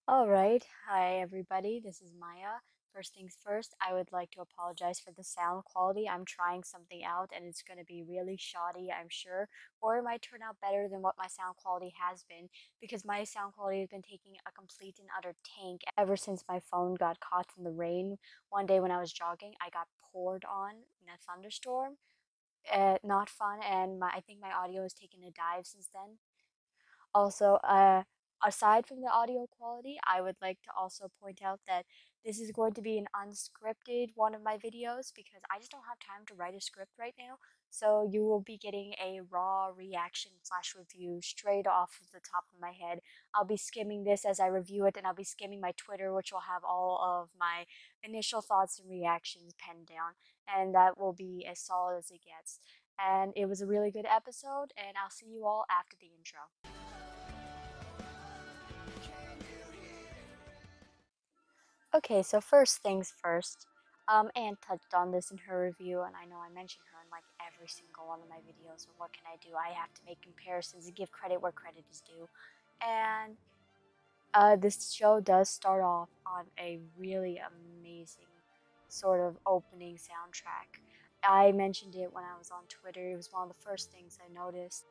Alright, hi everybody, this is Maya. First things first, I would like to apologize for the sound quality. I'm trying something out and it's going to be really shoddy, I'm sure, or it might turn out better than what my sound quality has been because my sound quality has been taking a complete and utter tank ever since my phone got caught in the rain. One day when I was jogging, I got poured on in a thunderstorm. Not fun, and I think my audio has taken a dive since then. Also, aside from the audio quality, I would like to also point out that this is going to be an unscripted one of my videos because I just don't have time to write a script right now. So you will be getting a raw reaction slash review straight off of the top of my head. I'll be skimming this as I review it, and I'll be skimming my Twitter, which will have all of my initial thoughts and reactions penned down, and that will be as solid as it gets. And it was a really good episode, and I'll see you all after the intro. Okay, so first things first. Anne touched on this in her review, and I know I mentioned her in like every single one of my videos. So what can I do? I have to make comparisons and give credit where credit is due. And this show does start off on a really amazing sort of opening soundtrack. I mentioned it when I was on Twitter. It was one of the first things I noticed.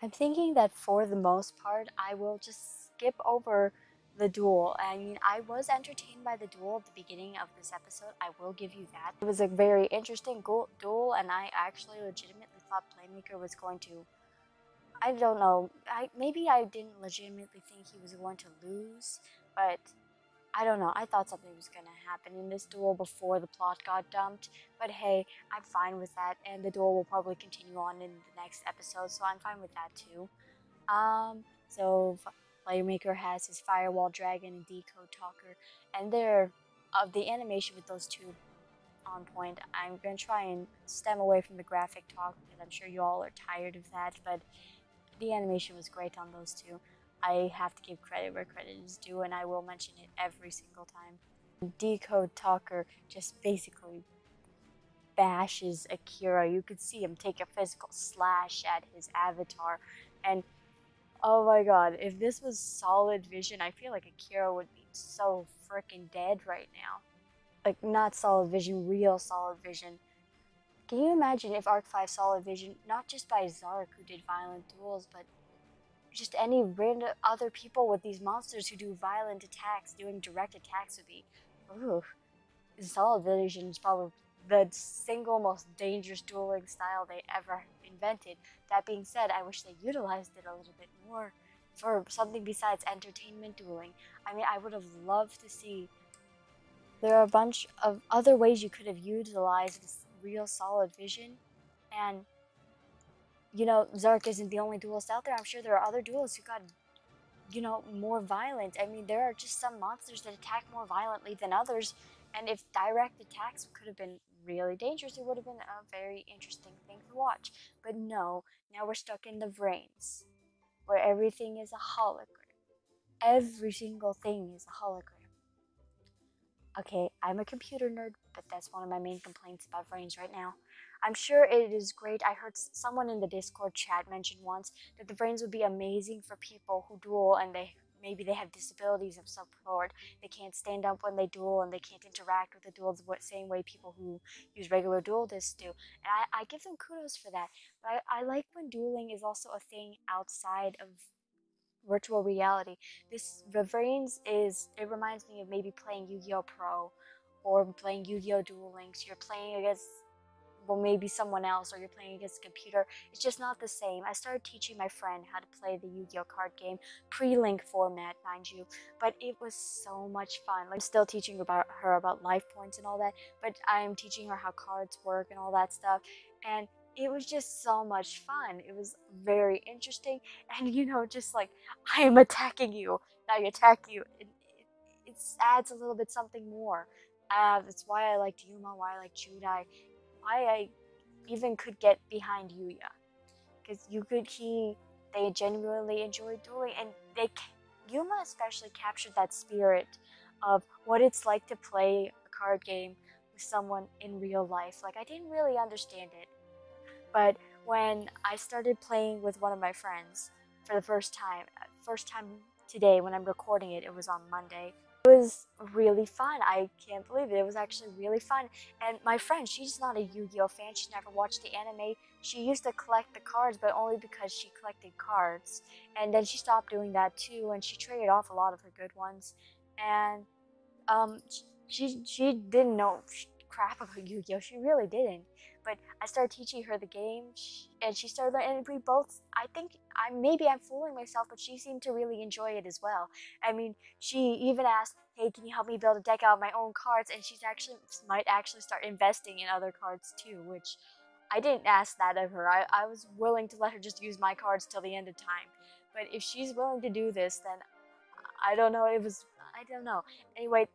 I'm thinking that for the most part, I will just skip over the duel. I mean, I was entertained by the duel at the beginning of this episode. I will give you that. It was a very interesting duel, and I actually legitimately thought Playmaker was going to. I don't know. Maybe I didn't legitimately think he was going to lose, but I don't know. I thought something was going to happen in this duel before the plot got dumped. But hey, I'm fine with that. And the duel will probably continue on in the next episode, so I'm fine with that too. So Playmaker has his Firewall Dragon and Decode Talker, and they're of the animation with those two on point. I'm gonna try and stem away from the graphic talk because I'm sure you all are tired of that, but the animation was great on those two. I have to give credit where credit is due, and I will mention it every single time. Decode Talker just basically bashes Akira. You could see him take a physical slash at his avatar, and oh my god, if this was Solid Vision, I feel like Akira would be so freaking dead right now. Like, not Solid Vision, real Solid Vision. Can you imagine if Arc 5 Solid Vision, not just by Zark who did violent duels, but just any random other people with these monsters who do violent attacks, doing direct attacks would be, ooh, Solid Vision is probably the single most dangerous dueling style they ever invented. That being said, I wish they utilized it a little bit more for something besides entertainment dueling. I mean, I would have loved to see. There are a bunch of other ways you could have utilized this real Solid Vision, and you know, Zark isn't the only duelist out there. I'm sure there are other duelists who got, you know, more violent. I mean, there are just some monsters that attack more violently than others, and if direct attacks could have been really dangerous, it would have been a very interesting thing to watch. But no, now we're stuck in the VRains, where everything is a hologram. Every single thing is a hologram. Okay, I'm a computer nerd, but that's one of my main complaints about VRains right now. I'm sure it is great. I heard someone in the Discord chat mention once that the VRains would be amazing for people who duel and maybe they have disabilities of some sort. They can't stand up when they duel and they can't interact with the duel the same way people who use regular duel discs do. And I give them kudos for that. But I like when dueling is also a thing outside of virtual reality. This VRains it reminds me of maybe playing Yu-Gi-Oh! Pro or playing Yu-Gi-Oh! Duel Links. You're playing against, well, maybe someone else, or you're playing against a computer. It's just not the same. I started teaching my friend how to play the Yu-Gi-Oh! Card game, pre-link format, mind you, but it was so much fun. Like, I'm still teaching her about life points and all that, but I'm teaching her how cards work and all that stuff, and it was just so much fun. It was very interesting, and you know, just like, I am attacking you, now I attack you. It adds a little bit something more. That's why I liked Yuma, why I liked Judai, why I even could get behind Yuya, because they genuinely enjoyed dueling, and Yuma especially captured that spirit of what it's like to play a card game with someone in real life. Like, I didn't really understand it, but when I started playing with one of my friends for the first time today when I'm recording it. It was on Monday. It was really fun. I can't believe it. It was actually really fun. And my friend, she's not a Yu-Gi-Oh fan. She's never watched the anime. She used to collect the cards, but only because she collected cards. And then she stopped doing that too, and she traded off a lot of her good ones. And um, she didn't know crap about Yu-Gi-Oh. She really didn't. But I started teaching her the game, and she started learning. And we both, I think, maybe I'm fooling myself, but she seemed to really enjoy it as well. I mean, she even asked, "Hey, can you help me build a deck out of my own cards?" And she's actually might actually start investing in other cards too, which I didn't ask that of her. I was willing to let her just use my cards till the end of time. But if she's willing to do this, then I don't know. I don't know. Anyway,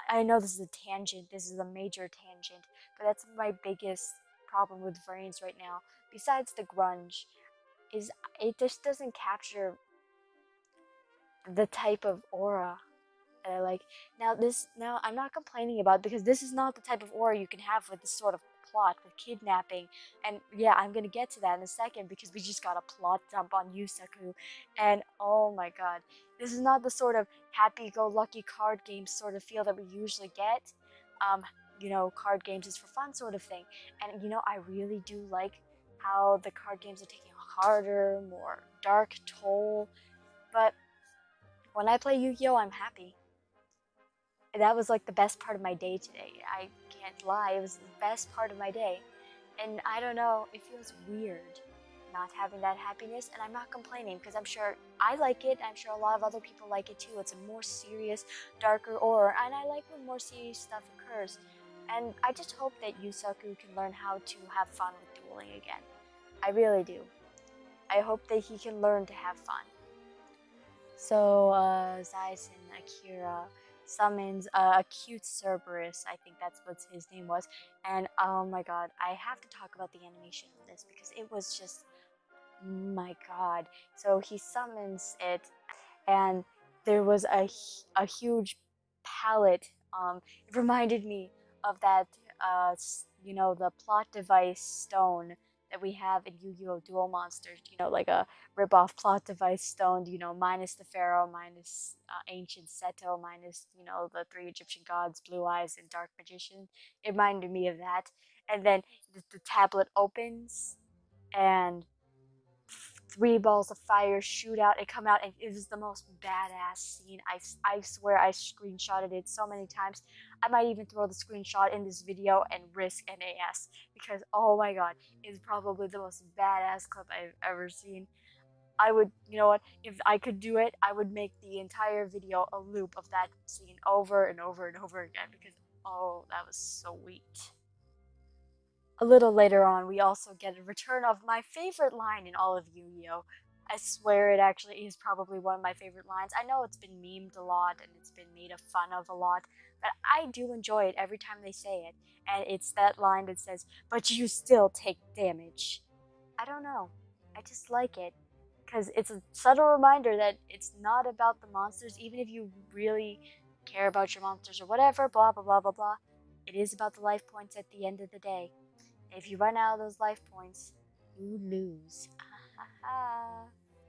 I know this is a tangent. This is a major tangent, but that's my biggest problem with Vrains right now. Besides the grunge, is it just doesn't capture the type of aura that I like. Now I'm not complaining about it because this is not the type of aura you can have with this sort of plot with kidnapping. And yeah, I'm gonna get to that in a second because we just got a plot dump on Yusaku, and oh my god, this is not the sort of happy-go-lucky card game sort of feel that we usually get. Card games is for fun sort of thing. And I really do like how the card games are taking a harder, more dark toll. But when I play Yu-Gi-Oh, I'm happy. That was like the best part of my day today. I can't lie, it was the best part of my day. And I don't know, it feels weird not having that happiness, and I'm not complaining because I'm sure I like it. I'm sure a lot of other people like it too. It's a more serious, darker aura, and I like when more serious stuff occurs. And I just hope that Yusaku can learn how to have fun with dueling again. I really do. I hope that he can learn to have fun. So, Zeiss and Akira summons a cute Cerberus. I think that's what his name was. And oh my god, I have to talk about the animation of this because it was just, my god. So he summons it, and there was a huge palette. It reminded me of that, the plot device stone that we have in Yu-Gi-Oh! Duel Monsters, like a rip-off plot device stone, minus the Pharaoh, minus Ancient Seto, minus, the three Egyptian gods, Blue Eyes, and Dark Magician. It reminded me of that. And then the tablet opens, and three balls of fire shoot out and come out, and it was the most badass scene. I swear I screenshotted it so many times. I might even throw the screenshot in this video and risk NAS because oh my god, it's probably the most badass clip I've ever seen. I would, if I could do it, I would make the entire video a loop of that scene over and over and over again because oh, that was so sweet. A little later on, we also get a return of my favorite line in all of Yu-Gi-Oh! I swear it actually is probably one of my favorite lines. I know it's been memed a lot and it's been made fun of a lot, but I do enjoy it every time they say it. And it's that line that says, "But you still take damage." I don't know. I just like it. Because it's a subtle reminder that it's not about the monsters, even if you really care about your monsters or whatever, blah, blah, blah, blah, blah. It is about the life points at the end of the day. If you run out of those life points, you lose.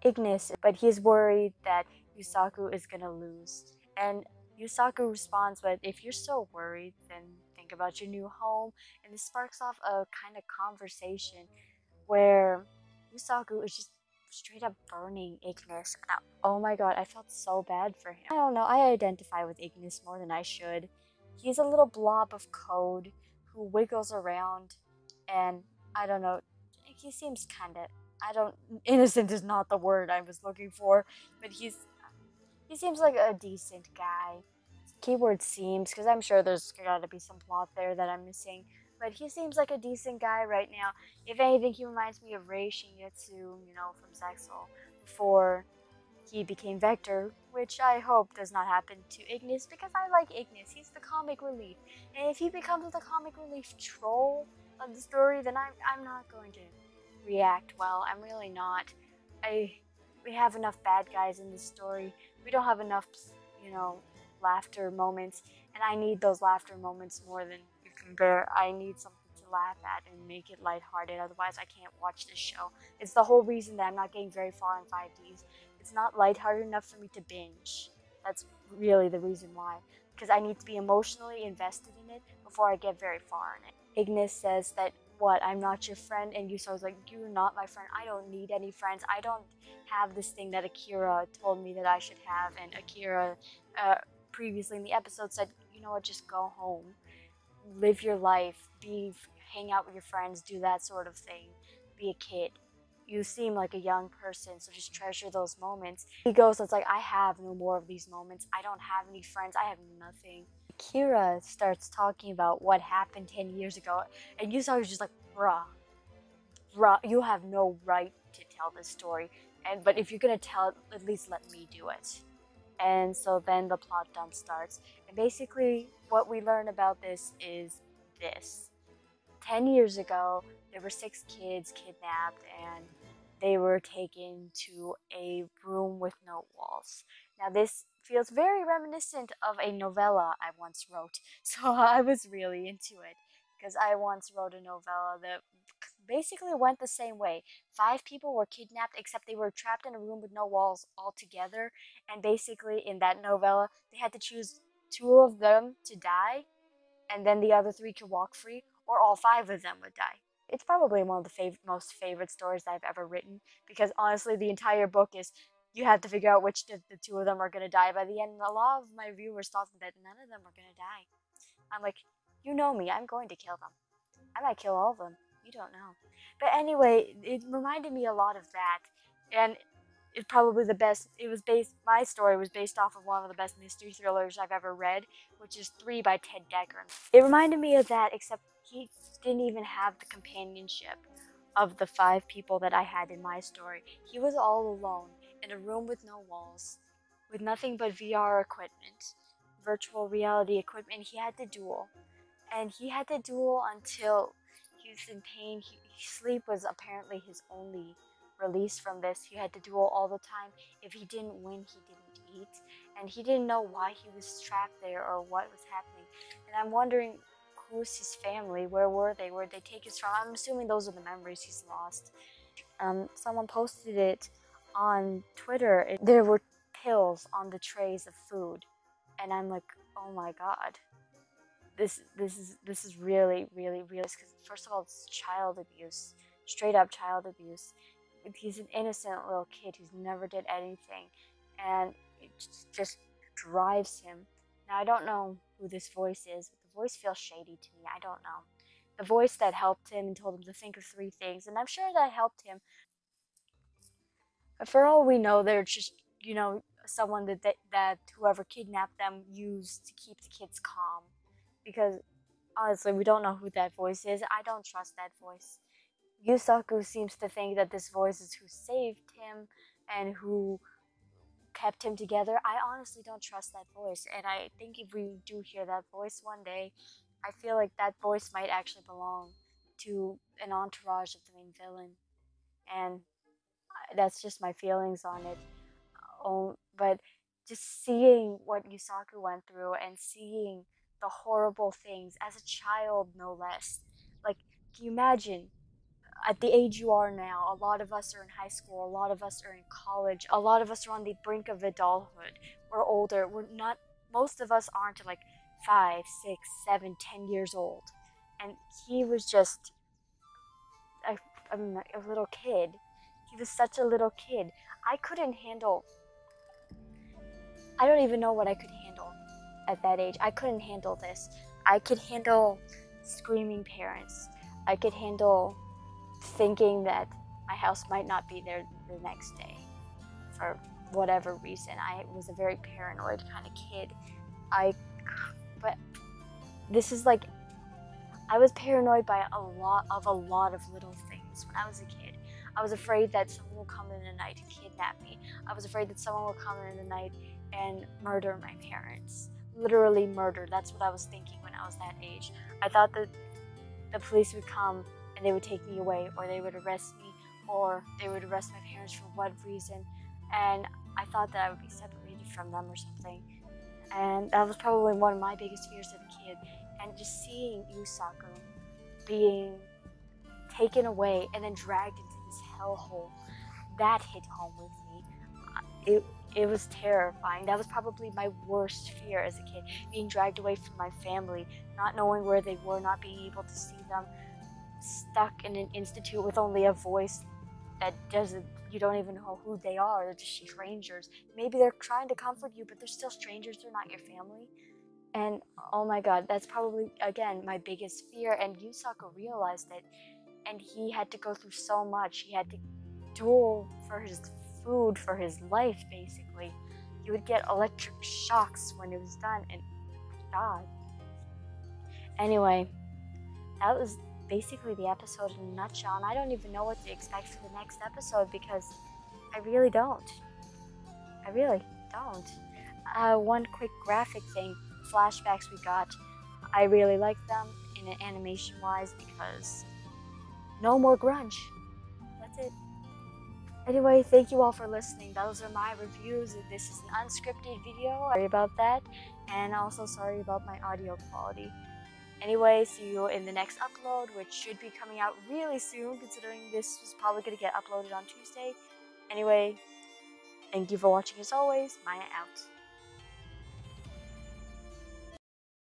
Ignis, but he's worried that Yusaku is gonna lose. And Yusaku responds, "But if you're so worried, then think about your new home." And this sparks off a kind of conversation where Yusaku is just straight up burning Ignis. Oh my god, I felt so bad for him. I don't know, I identify with Ignis more than I should. He's a little blob of code who wiggles around, and I don't know, he seems kinda, innocent is not the word I was looking for, but he seems like a decent guy. Keyword seems, because I'm sure there's gotta be some plot there that I'm missing, but he seems like a decent guy right now. If anything, he reminds me of Rei Shingetsu, from Zexal, before he became Vector, which I hope does not happen to Ignis, because I like Ignis. He's the comic relief. And if he becomes the comic relief troll of the story, then I'm not going to react well. I'm really not. We have enough bad guys in this story. We don't have enough, laughter moments, and I need those laughter moments more than you can bear. I need something to laugh at and make it lighthearted, otherwise I can't watch this show. It's the whole reason that I'm not getting very far in 5Ds. It's not lighthearted enough for me to binge. That's really the reason why. Because I need to be emotionally invested in it before I get very far in it. Ignis says that, what, I'm not your friend, and Yusa's like, you're not my friend. I don't need any friends. I don't have this thing that Akira told me that I should have. And Akira previously in the episode said, you know what, just go home. Live your life. Hang out with your friends. Do that sort of thing. Be a kid. You seem like a young person, so just treasure those moments. He goes, it's like, I have no more of these moments. I don't have any friends. I have nothing. Akira starts talking about what happened 10 years ago, and Yusaku's just like, bruh, you have no right to tell this story. But if you're gonna tell it, at least let me do it. And so then the plot dump starts. And basically, what we learn about this is this. 10 years ago, there were 6 kids kidnapped, and they were taken to a room with no walls. Now, this feels very reminiscent of a novella I once wrote, so I was really into it, because I once wrote a novella that basically went the same way. 5 people were kidnapped, except they were trapped in a room with no walls altogether, and basically in that novella, they had to choose 2 of them to die, and then the other 3 could walk free, or all 5 of them would die. It's probably one of the most favorite stories I've ever written, because honestly, the entire book is, you have to figure out which of the 2 of them are going to die by the end, and a lot of my viewers thought that none of them are going to die. I'm like, you know me, I'm going to kill them. I might kill all of them. You don't know. But anyway, it reminded me a lot of that, and it's probably the best. My story was based off of one of the best mystery thrillers I've ever read, which is 3 by Ted Dekker. It reminded me of that, except he didn't even have the companionship of the 5 people that I had in my story. He was all alone in a room with no walls, with nothing but VR equipment, virtual reality equipment. He had to duel, and he had to duel until he was in pain. Sleep was apparently his only release from this. He had to duel all the time. If he didn't win, he didn't eat, and he didn't know why he was trapped there or what was happening. And I'm wondering, who's his family? Where were they? Where'd they take us from? I'm assuming those are the memories he's lost. Someone posted it on Twitter. There were pills on the trays of food, and I'm like, oh my god. This is really, really, really, because first of all, it's child abuse, straight up child abuse. He's an innocent little kid who's never did anything, and it just drives him. Now, I don't know who this voice is, but the voice feels shady to me. I don't know. The voice that helped him and told him to think of 3 things, and I'm sure that helped him. But for all we know, they're just, someone that whoever kidnapped them used to keep the kids calm. Because honestly, we don't know who that voice is. I don't trust that voice. Yusaku seems to think that this voice is who saved him and who kept him together. I honestly don't trust that voice, and I think if we do hear that voice one day, I feel like that voice might actually belong to an entourage of the main villain, and that's just my feelings on it. But just seeing what Yusaku went through and seeing the horrible things as a child, no less. Like, can you imagine? At the age you are now, a lot of us are in high school, a lot of us are in college, a lot of us are on the brink of adulthood. We're older. Most of us aren't like 5, 6, 7, 10 years old. And he was just a little kid. He was such a little kid. I don't even know what I could handle at that age. I couldn't handle this. I could handle screaming parents. I could handle thinking that my house might not be there the next day for whatever reason. I was a very paranoid kind of kid. But this is like, I was paranoid by a lot of little things when I was a kid. I was afraid that someone would come in the night and kidnap me. I was afraid that someone would come in the night and murder my parents. Literally murder. That's what I was thinking when I was that age. I thought that the police would come and they would take me away, or they would arrest me, or they would arrest my parents for what reason. And I thought that I would be separated from them or something. And that was probably one of my biggest fears as a kid. And just seeing Yusaku being taken away and then dragged into this hellhole, that hit home with me. it was terrifying. That was probably my worst fear as a kid, being dragged away from my family, not knowing where they were, not being able to see them, stuck in an institute with only a voice that doesn't, you don't even know who they are. They're just strangers. Maybe they're trying to comfort you, but they're still strangers. They're not your family. And oh my god, that's probably, again, my biggest fear. And Yusaku realized it, and he had to go through so much. He had to duel for his food, for his life, basically. He would get electric shocks when it was done, and god. Anyway, that was basically the episode in a nutshell, and I don't even know what to expect for the next episode because I really don't. I really don't. One quick graphic thing, flashbacks we got, I really like them in an animation-wise because no more grunge. That's it. Anyway, thank you all for listening. Those are my reviews. This is an unscripted video. Sorry about that, and also sorry about my audio quality. Anyway, see you in the next upload, which should be coming out really soon, considering this is probably going to get uploaded on Tuesday. Anyway, thank you for watching as always. Mya out.